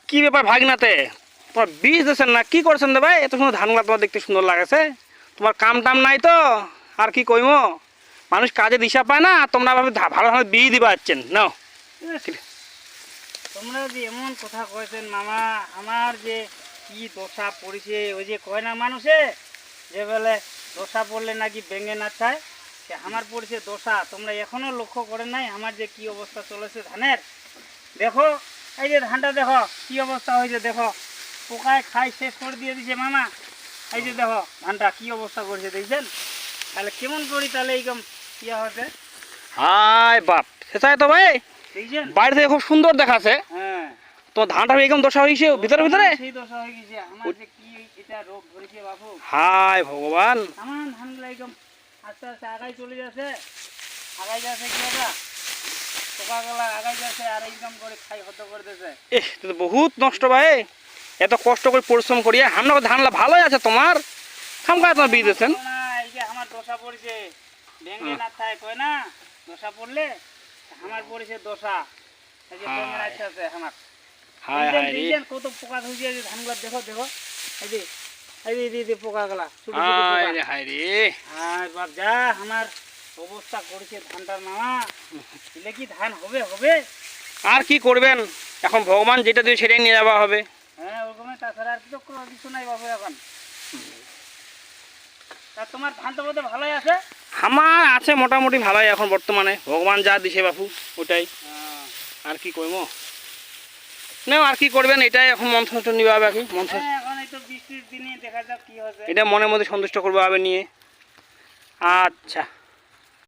কি ব্যাপার ভাগনাতে, তোমার বীজ দিয়েছেন না কি করছেন রে ভাই? এত সুন্দর ধানগুলো তোমার দেখতে সুন্দর লাগেছে। তোমার কাম টাম নাই তো আর কি কইমো, মানুষ কাজে দিশা পায় না, আর তোমরা ভাবে ভালো ভালো বীজ দিবা যাচ্ছেন নাও। তোমরা যে এমন কথা কয়েছেন মামা, আমার যে কি দশা পড়েছে, ওই যে কয় না মানুষে যে বলে দশা পড়লে নাকি ভেঙে না চায়, সে আমার পড়েছে দশা। তোমরা এখনো লক্ষ্য করে নাই আমার যে কি অবস্থা চলেছে ধানের। দেখো এই যে ধানটা দেখো কি অবস্থা হয়েছে, দেখো পোকায় খাই শেষ করে দিয়ে দিছে মামা। এই যে দেখো ধানটা কি অবস্থা করেছে দেখছেন, তাহলে কেমন করি তাহলে এইরকম ইয়া হচ্ছে। হাই বাপ, সেটাই তো ভাই, দেখছেন বাইরে থেকে খুব সুন্দর দেখাচ্ছে, হ্যাঁ তোমার ধানটা একদম দশা হয়েছে ভিতরে ভিতরে। সেই দশা হয়ে গেছে আমার, যে কি এটা রোগ ধরেছে বাবু। হাই ভগবান, আমার ধানগুলো একদম আস্তে আস্তে আগাই চলে যাচ্ছে, আগাই যাচ্ছে কি এটা পোকাগুলা আগাই যাচ্ছে আর একদম করে খাই হত করে দিয়েছে। তো বহুত নষ্ট ভাই, এত কষ্ট করে পরিশ্রম করিয়া আমরা ধানলা ভালোই আছে তোমার, খামখা তোমার বীজ দিয়েছেন। এই যে আমার দশা পড়েছে, ভেঙে না থাকে কয় না, দশা পড়লে আমার পড়েছে দশা। এই যে ভেঙে রাখতে আছে আমার। হাই হাই রে, দেখছেন কত পোকা ধরেছে যে ধানগুলো, দেখো দেখো এই যে এই যে পোকাগুলা ছোট ছোট পোকা। হাই রে হাই রে, আর বাপ যা আমার অবস্থা করেছে ধানটার মামা, দিলে কি ধান হবে হবে। আর কি করবেন, এখন ভগবান যেটা দিয়ে সেটাই নিয়ে যাওয়া হবে। হ্যাঁ ওরকম, তাছাড়া আর কিছু নাই বাবু এখন। তা তোমার ধান তো বোধহয় ভালোই আছে। আমার আছে মোটামুটি ভালোই এখন বর্তমানে, ভগবান যা দিছে বাপু ওটাই, আর কি কইমো না, আর কি করবেন, এটাই এখন মন সন্তুষ্ট নিবা হবে, কি মন হ্যাঁ, এখন এই তো বৃষ্টির দিনে দেখা যাক কি হবে। এটা মনের মধ্যে সন্তুষ্ট করবো হবে নিয়ে। আচ্ছা।